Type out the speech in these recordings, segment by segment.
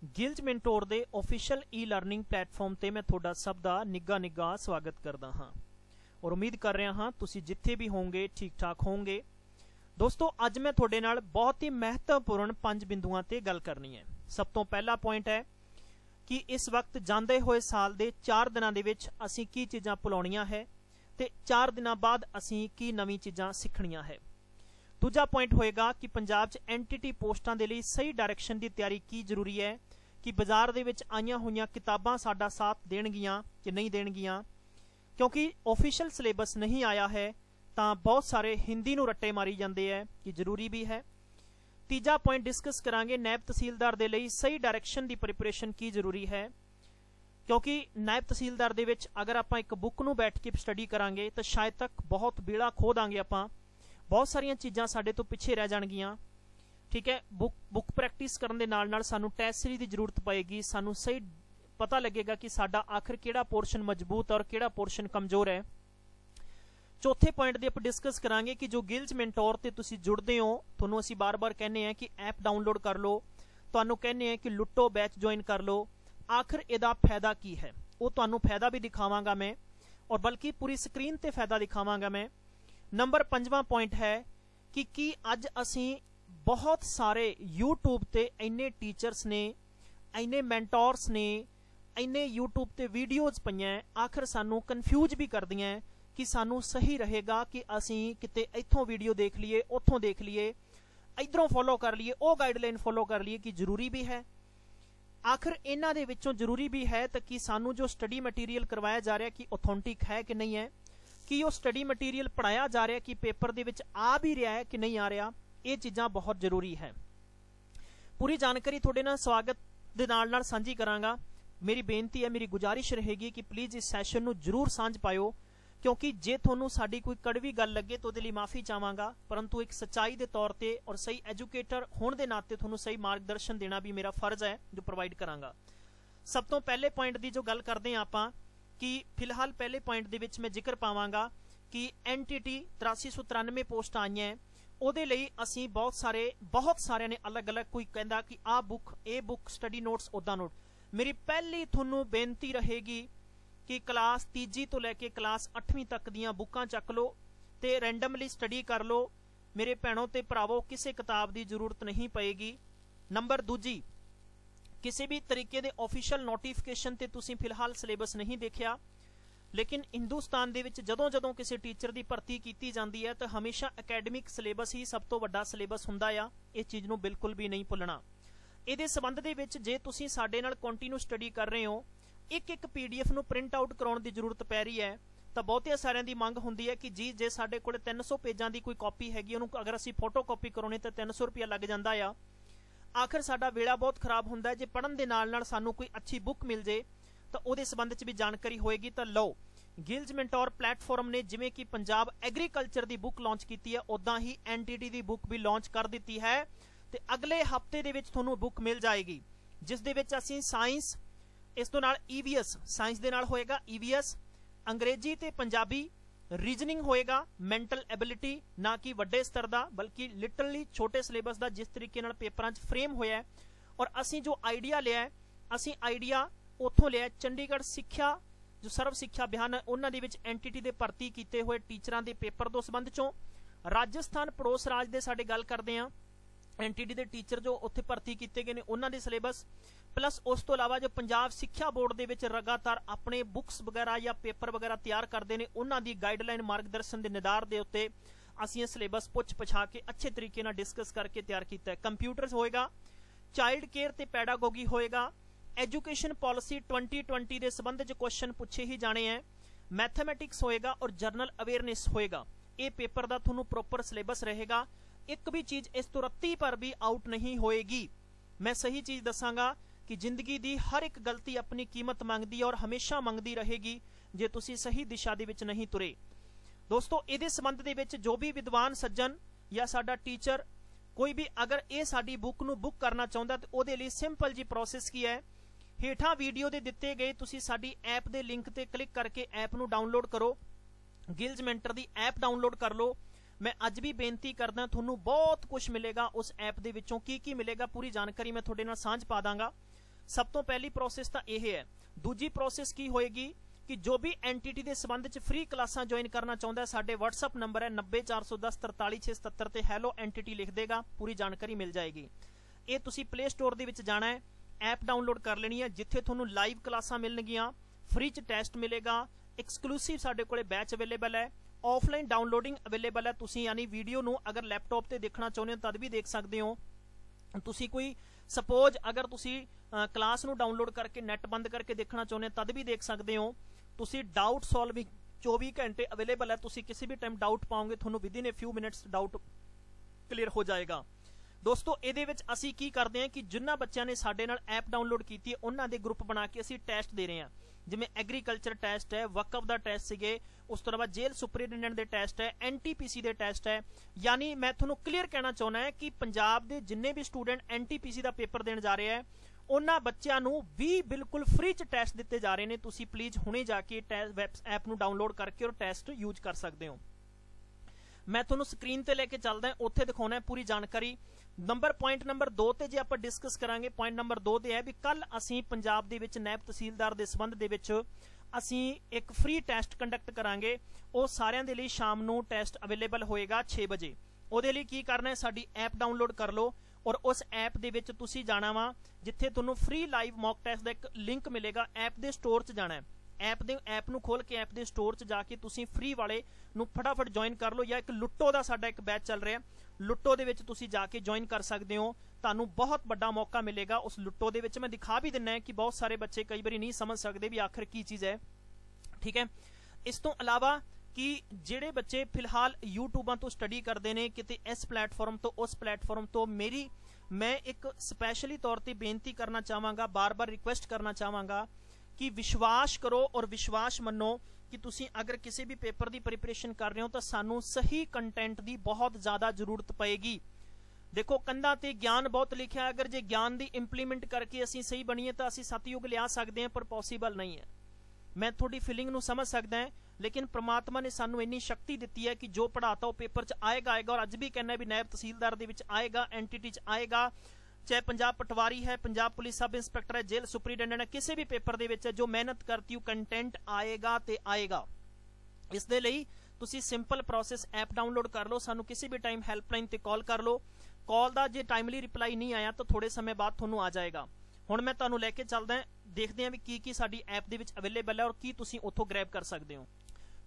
ਗਿਲਜ mentor ਦੇ official e learning platform ਤੇ मैं ਤੁਹਾਡਾ ਸਭ ਦਾ ਨਿੱਘਾ ਸਵਾਗਤ ਕਰਦਾ ਹਾਂ ਔਰ ਉਮੀਦ ਕਰ ਰਿਹਾ ਹਾਂ ਤੁਸੀਂ ਜਿੱਥੇ ਵੀ ਹੋਵੋਗੇ ਠੀਕ ਠਾਕ ਹੋਵੋਗੇ। ਦੋਸਤੋ ਅੱਜ मैं ਤੁਹਾਡੇ ਨਾਲ बहुत ही महत्वपूर्ण 5 ਬਿੰਦੂਆਂ ਤੇ ਗੱਲ ਕਰਨੀ ਹੈ। ਸਭ ਤੋਂ ਪਹਿਲਾ ਪੁਆਇੰਟ ਹੈ ਕਿ ਇਸ ਵਕਤ ਜਾਂਦੇ ਹੋਏ ਸਾਲ ਦੇ 4 ਦਿਨਾਂ ਦੇ ਵਿੱਚ ਅਸੀਂ ਕੀ ਚੀਜ਼ਾਂ ਭੁਲਾਉਣੀਆਂ ਹੈ ਤੇ 4 ਦਿਨਾਂ ਬਾਅਦ ਅਸੀਂ ਕੀ ਨਵੀਂ ਚੀਜ਼ਾਂ ਸਿੱਖਣੀਆਂ ਹੈ। दूजा पॉइंट होएगा कि पंजाब च एंटिटी पोस्टां दे लई सही डायरैक्शन की तैयारी की जरूरी है कि बाजार दे विच आईयां होईयां किताबां साडा साथ देणगियां कि नहीं देणगियां, क्योंकि ऑफिशियल सिलेबस नहीं आया है तां बहुत सारे हिंदी नूं रट्टे मारी जांदे है कि जरूरी भी है। तीजा पॉइंट डिस्कस करांगे नायब तहसीलदार दे लई सही डायरैक्शन की प्रिपरेशन की जरूरी है, क्योंकि नायब तहसीलदार दे विच अगर आपां एक बुक नूं बैठ के स्टडी करांगे तो शायद तक बहुत बेड़ा खो दांगे आपां, बहुत सारिया चीज़ां साडे तो पिछे रह जाणगियां। ठीक है, बुक प्रैक्टिस करन दे नाल नाल सानू टेस्ट सीरीज की जरूरत पएगी, सानू सही पता लगेगा कि साडा आखिर किहड़ा पोर्शन मजबूत और किहड़ा पोर्शन कमज़ोर है। चौथे पॉइंट दी आपां डिस्कस करांगे कि जो गिल्ज मैंटोर ते तुसीं जुड़दे हो, तुहानूं असीं बार-बार कहने हैं कि ऐप डाउनलोड कर लो, तुहानूं कहने हैं कि लुट्टो बैच ज्वाइन कर लो, आखिर इहदा फायदा की है वो तुहानूं फायदा भी दिखावांगा मैं, और बल्कि पूरी स्क्रीन ते फायदा दिखावांगा मैं। नंबर 5वां पॉइंट है कि अज असी बहुत सारे यूट्यूब ते इन्ने टीचर्स ने, इन्ने मैंटोर्स ने, इन्ने यूट्यूब ते वीडियोज़ पईयां आखिर सानू कन्फ्यूज भी कर दियां कि सानू सही रहेगा कि असी किते इत्थों वीडियो देख लीए, उत्थों देख लीए, इधरों फॉलो कर लीए, वो गाइडलाइन फॉलो कर लीए कि जरूरी भी है। आखिर इन्हां दे विचों जरूरी भी है तो कि सानू जो स्टडी मटीरियल करवाया जा रहा कि ऑथेंटिक है कि नहीं है, कि वो स्टडी मटीरियल पढ़ाया जा रहा कि पेपर दे विच आ भी रहा है कि नहीं आ रहा, ये चीज़ां बहुत जरूरी है। पूरी जानकारी थोड़े नाल स्वागत दे नाल नाल सांझी करांगा। मेरी बेनती है, मेरी गुजारिश रहेगी कि प्लीज़ इस सैशन नूं जरूर सांझ पाओ, क्योंकि जे तुहानूं साडी कोई कड़वी गल लगे तो उहदे लई माफ़ी चाहांगा, परंतु एक सच्चाई के तौर पर और सही एजुकेटर होने के नाते तुहानूं सही मार्गदर्शन देना भी मेरा फर्ज है जो प्रोवाइड करांगा। सब तो पहले पॉइंट की जो गल करते हैं आपां कि फिलहाल पहले पॉइंट दे विच मैं जिक्र पावांगा कि एनटीटी 8393 पोस्ट आईयां हैं, ਉਹਦੇ ਲਈ ਅਸੀਂ बहुत सारे ने अलग अलग, कोई कहता कि आ बुक ए बुक स्टडी नोट्स उदा नोट। मेरी पहली थोनू बेनती रहेगी कि क्लास 3 तो लैके क्लास 8वीं तक दियां बुकां चक लो ते रैंडमली स्टडी कर लो मेरे भैणों ते भरावो, किसी किताब की जरूरत नहीं पएगी। नंबर दूजी, किसी भी तरीके के ऑफिशियल नोटिफिकेशन ते तुसीं फिलहाल सिलेबस नहीं देखिया, लेकिन हिंदुस्तान दे विच जदों जदों किसी टीचर की भर्ती की जाती है तो हमेशा अकैडमिक सिलेबस ही सब तो वड्डा सिलेबस हुंदा आ। इस चीज़ नूं बिल्कुल भी नहीं भुलना। इहदे संबंध दे विच जे तुसीं साडे नाल कंटिन्यू स्टडी कर रहे हो, एक PDF नूं प्रिंट आउट कराउण दी जरूरत पै रही है, तो बहुते सारिਆਂ ਦੀ ਮੰਗ ਹੁੰਦੀ है कि जी जे साडे कोल 300 पेजां की कोई कॉपी हैगी, ਉਹਨੂੰ अगर असीं फोटो कॉपी कराउणी तो 300 रुपया लग जाता आ। आखिर साडा वेला बहुत खराब हुंदा है, जे पढ़न दे नाल नाल सानू कोई अच्छी बुक मिल जाए तो उहदे संबंध च भी जानकारी होएगी। तो लो, गिल्ज मैंटोर प्लेटफॉर्म ने जिवें कि पंजाब एग्रीकल्चर की बुक लॉन्च की है, उदां ही एनटीटी की बुक भी लॉन्च कर दी है, तो अगले हफ्ते दे विच तुहानूं बुक मिल जाएगी, जिस दे विच असीं साइंस, इस तों नाल EVS साइंस दे नाल होएगा, EVS अंग्रेजी ते पंजाबी, रीजनिंग होएगा, मैंटल एबिलिटी ना कि वड्डे स्तर का बल्कि लिटरली छोटे सिलेबस का जिस तरीके नाल पेपरां च फ्रेम होया है। और असीं जो आइडिया लिया है, असीं आइडिया उत्थों लिया चंडीगढ़ सिक्ख्या जो सर्व सिक्ख्या अभियान उन्हां दे विच एनटीटी दे भर्ती कीते हुए टीचरां दे पेपर दो संबंध चों, राजस्थान पड़ोस राज दे साडे गल करदे हां एनटीटी दे टीचर जो उत्थे भर्ती कीते गए ने उन्हां दे सिलेबस, प्लस उस तो इलावा जो पंजाब सिक्ख्या बोर्ड दे विच लगातार अपने बुक्स वगैरह या पेपर वगैरह तैयार करते हैं, उन्हां दी गाइडलाइन मार्गदर्शन के निधार के उत्ते असीं सिलेबस पुछ पछा के अच्छे तरीके नाल डिस्कस करके तैयार किया है। कंप्यूटर्स होएगा, चाइल्ड केयर ते पैडागोगी होएगा, एजुकेशन पॉलिसी 2020 के संबंध च क्वेश्चन पूछे ही जाने हैं, मैथमेटिक्स होएगा और जरनल अवेयरनेस होएगा। ये पेपर का तुहानूं प्रॉपर सिलेबस रहेगा, एक भी चीज़ इस तो रत्ती पर भी आउट नहीं होएगी। मैं सही चीज़ दसांगा कि जिंदगी की हर एक गलती अपनी कीमत मंगदी और हमेशा मंगदी रहेगी जे तुसी सही दिशा दे विच नहीं तुरे। दोस्तों, इहदे संबंध दे विच जो भी विद्वान सज्जन या साडा टीचर कोई भी अगर ये साडी बुक नूं बुक करना चाहुंदा तो उहदे लई सिंपल जी प्रोसेस की है, हेठां वीडियो दे दिते गए तुसी साडी ऐप दे लिंक ते क्लिक करके ऐप नूं डाउनलोड करो, गिल्ज मैंटर दी ऐप डाउनलोड कर लो। मैं अज भी बेनती करदा, तुहानूं बहुत कुछ मिलेगा उस ऐप दे विचों, की मिलेगा पूरी जानकारी मैं तुहाडे नाल सांझ पा दांगा। सब तो पहली प्रोसेस तो यह है। दूजी प्रोसेस की होएगी कि जो भी एंटिटी के संबंध च फ्री क्लासां ज्वाइन करना चाहता है, साडे WhatsApp नंबर है 904110 43677 ते हैलो एंटिटी लिख देगा, पूरी जानकारी मिल जाएगी। ये तुसी प्ले स्टोर दे विच जाना है, ऐप डाउनलोड कर लेनी है, जिथे तुहानूं लाइव क्लासां मिलणगियां, फ्री च टेस्ट मिलेगा, एक्सक्लूसिव साडे कोले बैच अवेलेबल है, ऑफलाइन डाउनलोडिंग अवेलेबल है। तुसी यानी वीडियो नूं अगर लैपटॉप ते देखना चाहुंदे हो तद भी देख सकते हो। तुसी कोई सपोज अगर तुसी क्लास नूं डाउनलोड करके नैट बंद करके देखना चाहुंदे हो तद भी देख सकते हो। तुसी डाउट सॉल्विंग 24 घंटे अवेलेबल है, तुसी किसी भी टाइम डाउट पाओगे तुहानूं within a few minutes doubt clear हो जाएगा। दोस्तों ਇਹਦੇ ਵਿੱਚ ਅਸੀਂ ਕੀ ਕਰਦੇ ਹਾਂ कि जिन्ना बच्चों ने साडे नाल ऐप डाउनलोड की थी उन्हां दे ग्रुप बना के ਅਸੀਂ ਟੈਸਟ ਦੇ ਰਹੇ ਹਾਂ, जिवें एग्रीकल्चर टैसट है, वकफ का टैसट सीगे, उस तो बाद जेल सुपरिटेंडेंट के टैसट है, NTPC के टैसट है। यानी मैं तुहानूं क्लीयर कहना चाहुंदा है कि पंजाब के जिन्ने भी स्टूडेंट NTPC का पेपर देण जा रहे हैं उन्हां बच्चों नूं भी बिल्कुल फ्री च टैसट दिते जा रहे हैं। तुसीं प्लीज़ हुणे जाके ऐप नूं डाउनलोड करके और टैसट यूज कर सकते हो। मैं तुहानूं स्क्रीन ते लेके चलदा हां, उत्थे दिखाउणा है पूरी जानकारी। पॉइंट नंबर 2 ते जे आपां डिस्कस करांगे, पॉइंट नंबर 2 ते है भी कल असीं पंजाब दे विच नैब तहसीलदार दे संबंध दे विच असीं एक फ्री टैसट कंडक्ट करांगे। ਉਹ ਸਾਰਿਆਂ ਦੇ ਲਈ ਸ਼ਾਮ ਨੂੰ ਟੈਸਟ ਅਵੇਲੇਬਲ ਹੋਏਗਾ 6 ਵਜੇ। ਉਹਦੇ ਲਈ ਕੀ ਕਰਨਾ ਹੈ, ਸਾਡੀ ਐਪ ਡਾਊਨਲੋਡ ਕਰ ਲਓ ਔਰ ਉਸ ਐਪ ਦੇ ਵਿੱਚ ਤੁਸੀਂ ਜਾਣਾ ਵਾ ਜਿੱਥੇ ਤੁਹਾਨੂੰ ਫ੍ਰੀ ਲਾਈਵ ਮੌਕ ਟੈਸਟ ਦਾ ਇੱਕ ਲਿੰਕ ਮਿਲੇਗਾ। ਐਪ ਦੇ ਸਟੋਰ 'ਚ ਜਾਣਾ ਹੈ, ऐप ਨੂੰ खोल के ऐप ਦੇ स्टोर 'ਚ ਜਾ ਕੇ ਤੁਸੀਂ फ्री वाले ਨੂੰ फटाफट ज्वाइन कर लो, या एक लुट्टो ਦਾ ਸਾਡਾ ਇੱਕ बैच चल रहा है, लुट्टो ਦੇ ਵਿੱਚ ਤੁਸੀਂ ਜਾ ਕੇ ज्वाइन कर सकते हो। ਤੁਹਾਨੂੰ बहुत बड़ा मौका मिलेगा उस लुट्टो ਦੇ ਵਿੱਚ। मैं दिखा भी दिना है कि बहुत सारे बच्चे कई बार नहीं समझ सकते भी आखिर की चीज़ है, ठीक है। इस तो अलावा कि ਜਿਹੜੇ बच्चे फिलहाल यूट्यूबां तो स्टडी करते हैं किते इस प्लेटफॉर्म तो उस प्लेटफॉर्म तो मैं एक स्पैशली तौर पर बेनती करना चाहांगा, बार बार रिक्वेस्ट करना चाहांगा कि विश्वास करो और विश्वास मनो कि तुसी अगर किसी भी पेपर की प्रिपरेशन कर रहे हो तो सानू सही कंटेंट की बहुत ज़्यादा जरूरत पएगी। देखो कंधा ते ज्ञान बहुत लिखा है, अगर जे ज्ञान की इंप्लीमेंट करके असी सही बनीए तो असी सतयुग लिया सकते हैं, पर पॉसीबल नहीं है। मैं थोड़ी फीलिंग नू समझ सकता है, लेकिन परमात्मा ने सानू इन्नी शक्ति दी है कि जो पढ़ाता वो पेपर च आएगा आएगा। और अज भी कहना भी नायब तहसीलदार दे विच आएगा, एंटिटी च आएगा, चाहे पंजाब पटवारी है, पंजाब पुलिस सब इंस्पैक्टर है, जेल सुपरिटेंडेंट है, किसी भी पेपर दे विच जो मेहनत करती हूँ कंटेंट आएगा ते आएगा। इस दे लई तुसी सिंपल प्रोसेस ऐप डाउनलोड कर लो, सानू किसी भी टाइम हैल्पलाइन ते कॉल कर लो। कॉल का जे टाइमली रिप्लाई नहीं आया तो थोड़े समय बाद तुहानू आ जाएगा। हुण मैं तुहानू लैके चलदा है, देखते हैं भी की साडी ऐप दे विच अवेलेबल है और की तुसी उत्थों ग्रैब कर सकते हो।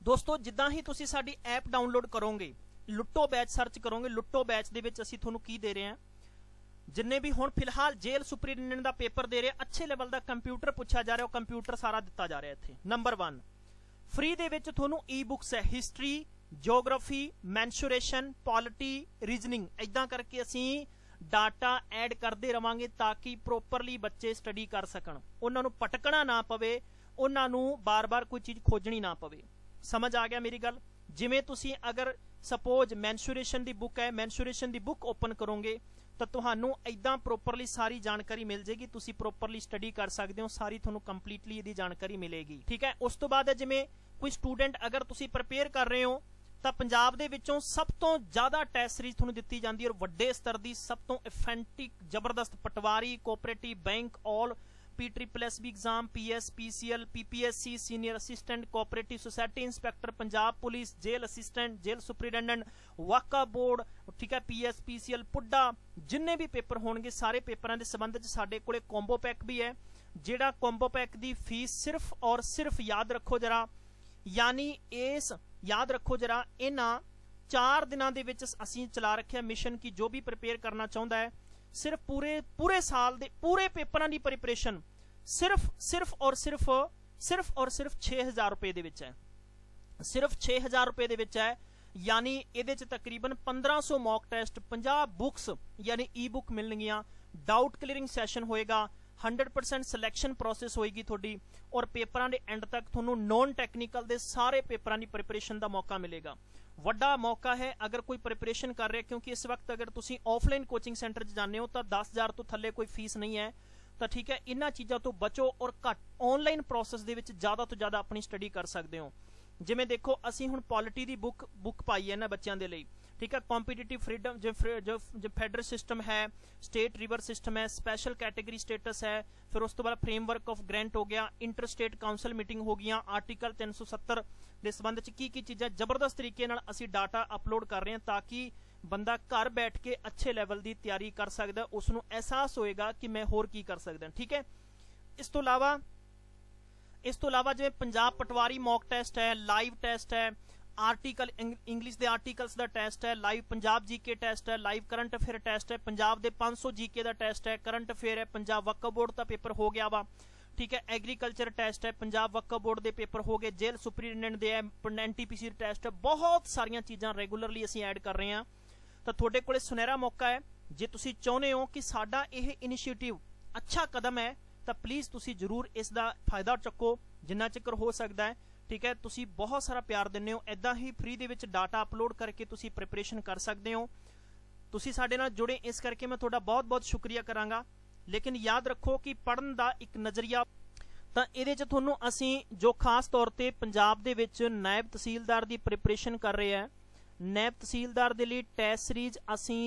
दोस्तों जिद्दां ही तुसी साडी ऐप डाउनलोड करोगे, लुट्टो बैच सर्च करोगे, लुट्टो बैच दे विच असीं तुहानू की दे रहे हैं, जिन्ने भी हुण फिलहाल जेल सुपरिटेंडेंट का पेपर दे रहे अच्छे लेवल का कंप्यूटर पूछा जा रहा, कंप्यूटर सारा दिता जा रहा है। इत्थे नंबर 1 फ्री दे विच तुहानू ई बुक्स है, history, geography, mensuration, polity, reasoning, इदां करके असीं डाटा ऐड करते रवांगे ताकि प्रोपरली बच्चे स्टडी कर सकन, उन्होंने पटकना ना पवे, उन्होंने बार बार कोई चीज़ खोजनी ना पवे। समझ आ गया मेरी गल? जिमें तुसी अगर सपोज मैंशुरेशन की बुक है, मैंशुरेशन की बुक ओपन करोगे तो तुहानू इदां प्रोपरली सारी जानकारी मिल जाएगी, तुसी प्रोपरली स्टडी कर सकते हो, सारी तुहानू कंप्लीटली इहदी जानकारी मिलेगी, ठीक है। उस तो बाद जिमें कोई स्टूडेंट अगर तुसी प्रिपेयर कर रहे हो तो पंजाब दे विचों सब तो ज़्यादा टैस्ट सीरीज तुहानू दित्ती जांदी है और वड्डे स्तर दी सब तो इफेंटिक जबरदस्त patwari, cooperative bank, all PSSB exam, PS, PCL, PPSC, senior assistant, cooperative society inspector, Punjab police, jail assistant, jail superintendent, वाका बोर्ड, ठीक है, PS, PCL, पुड्डा, जिन्ने भी पेपर होणगे सारे पेपरां दे संबंध च साडे कोले कॉम्बो पैक भी है, जिहड़ा कॉम्बो पैक दी फीस सिर्फ और सिर्फ याद रखो जरा, यानी इस याद रखो जरा, इन्हां 4 दिनां दे विच असीं चला रखिया मिशन की जो भी प्रिपेयर करना चाहुंदा है सिर्फ पूरे साल दे पूरे पेपरां दी प्रिपरेशन सिर्फ और सिर्फ 6000 रुपए दे विच है, सिर्फ 6000 रुपए दे विच है। यानी इहदे च तकरीबन 1500 मॉक टेस्ट, 50 बुक्स यानी ई बुक मिलणगियां, डाउट क्लीयरिंग सैशन होएगा, 100% सिलैक्शन प्रोसेस होएगी थोड़ी, और पेपरां दे एंड तक तुहानू नॉन टैक्नीकल दे सारे पेपरां दी प्रिपरेशन का मौका मिलेगा। वड्डा मौका है अगर कोई प्रिपरेशन कर रहे, क्योंकि इस वक्त अगर तुसी ऑफलाइन कोचिंग सेंटर च जाने हो तो 10,000 तो थल्ले कोई फीस नहीं है, तो ठीक है, इन्हां चीज़ों तो बचो और घट ऑनलाइन प्रोसेस दे विच ज़्यादा तो ज़्यादा अपनी स्टडी कर सकते हो। जिवें देखो असीं हुण पॉलिटी दी बुक पाई है ना बच्चों के लिए, ठीक है। कॉम्पिटिटिव फ्रीडम जो फेडरल सिस्टम है, स्टेट रिवर सिस्टम है, स्पेशल कैटेगरी स्टेटस है, फिर उस तो बाद फ्रेमवर्क ऑफ ग्रांट हो गया, इंटर स्टेट काउंसिल मीटिंग हो गई, आर्टिकल 370 के संबंध च की चीज़ां जबरदस्त तरीके नाल असीं डाटा अपलोड कर रहे हैं ताकि बंदा घर बैठ के अच्छे लैवल की तैयारी कर सकता, उसनूं एहसास होएगा कि मैं होर की कर सकदा। ठीक है। इस तो इलावा जिवें पंजाब पटवारी मॉक टेस्ट है, लाइव टेस्ट है, आर्टिकल इंग्लिश के आर्टिकल्स का टेस्ट है, लाइव पंजाब जीके टेस्ट है, लाइव करंट अफेयर टेस्ट है, पंजाब के 500 जीके का टेस्ट है, करंट अफेयर है, पंजाब वक्फ बोर्ड का पेपर हो गया वा। ठीक है। एग्रीकल्चर टेस्ट है, पंजाब वक्फ बोर्ड के पेपर हो गए, जेल सुपरिटेंडेंट दे NTPC टेस्ट है, बहुत सारिया चीज़ां रेगूलरली असीं ऐड कर रहे हैं। तो तुहाडे कोले सुनहरा मौका है, जे तुसीं चाहुंदे हो कि साडा यह इनिशिएटिव अच्छा कदम है तो प्लीज़ तुसीं जरूर इसका फायदा चुको जिन्ना चिकर हो सकता है। ठीक है। तुसीं बहुत सारा प्यार दिंदे हो, इदां ही फ्री दे विच डाटा अपलोड करके तुसीं प्रिपरेशन कर सकते हो। तुसीं साडे नाल जुड़े इस करके मैं तुहाडा बहुत बहुत शुक्रिया करांगा। लेकिन याद रखो कि पढ़न का एक नज़रिया तो ये तुहानूं असीं जो खास तौर पर पंजाब दे विच नायब तहसीलदार की प्रिपरेशन कर रहे हैं, नायब तहसीलदार दे लई टेस्ट सीरीज असीं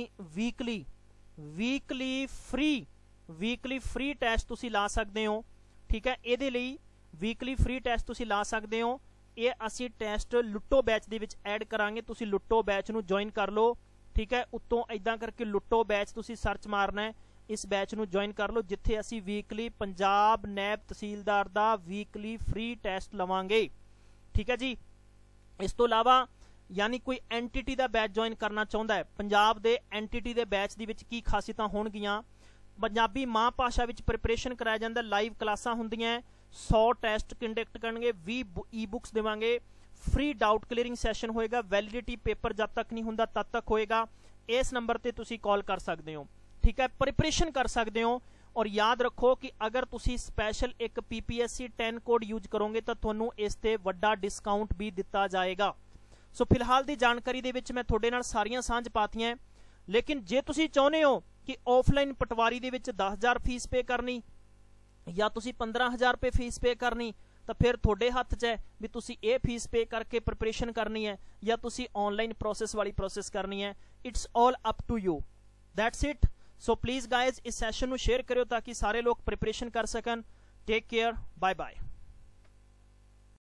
वीकली फ्री टेस्ट तुसीं ला सकते हो। ठीक है। ये लई वीकली फ्री टेस्ट तुसीं ला सकते हो। ये असीं टेस्ट लुट्टो बैच दे विच ऐड करांगे, तुसीं लुट्टो बैच नूं ज्वाइन कर लो। ठीक है। उत्तों इदां करके लुट्टो बैच तुसीं सर्च मारना है, इस बैच नूं ज्वाइन कर लो जिथे असीं वीकली पंजाब नायब तहसीलदार दा वीकली फ्री टेस्ट लवांगे। ठीक है जी। इस तो इलावा यानी कोई एंटिटी का बैच ज्वाइन करना चाहता है, पंजाब दे एंटिटी के बैच दी विच की खासियतां होणगियां, पंजाबी मां भाषा विच प्रिपरेशन कराया जाता, लाइव क्लासां हुंदियां, 100 टेस्ट कंडक्ट करनगे, 20 ई बुक्स देवांगे, फ्री डाउट क्लीयरिंग सैशन होएगा, वैलिडिटी पेपर जब तक नहीं हुंदा तब तक होएगा। इस नंबर ते तुसीं कॉल कर सकते हो। ठीक है। प्रिपरेशन कर सकते हो। और याद रखो कि अगर तुसीं स्पैशल एक PPSC 10 कोड यूज करोगे तो तुहानूं इस ते वड्डा डिस्काउंट भी दिता जाएगा। सो फिलहाल की जानकारी दे विच मैं तुहाडे नाल सारियां सांझ पातियां। लेकिन जे तुसीं चाहुंदे हो कि ऑफलाइन पटवारी दे विच 10,000 फीस पे करनी या तुसीं 15,000 रुपये फीस पे करनी, तो फिर तुहाडे हत्थ 'च है भी तुसीं ये फीस पे करके प्रिपरेशन करनी है या तुसीं ऑनलाइन प्रोसेस वाली प्रोसेस करनी है। It's all up to you. That's it. So please guys इस सैशन नूं शेयर करियो ताकि सारे लोग प्रिपरेशन कर सकन। Take care. Bye bye.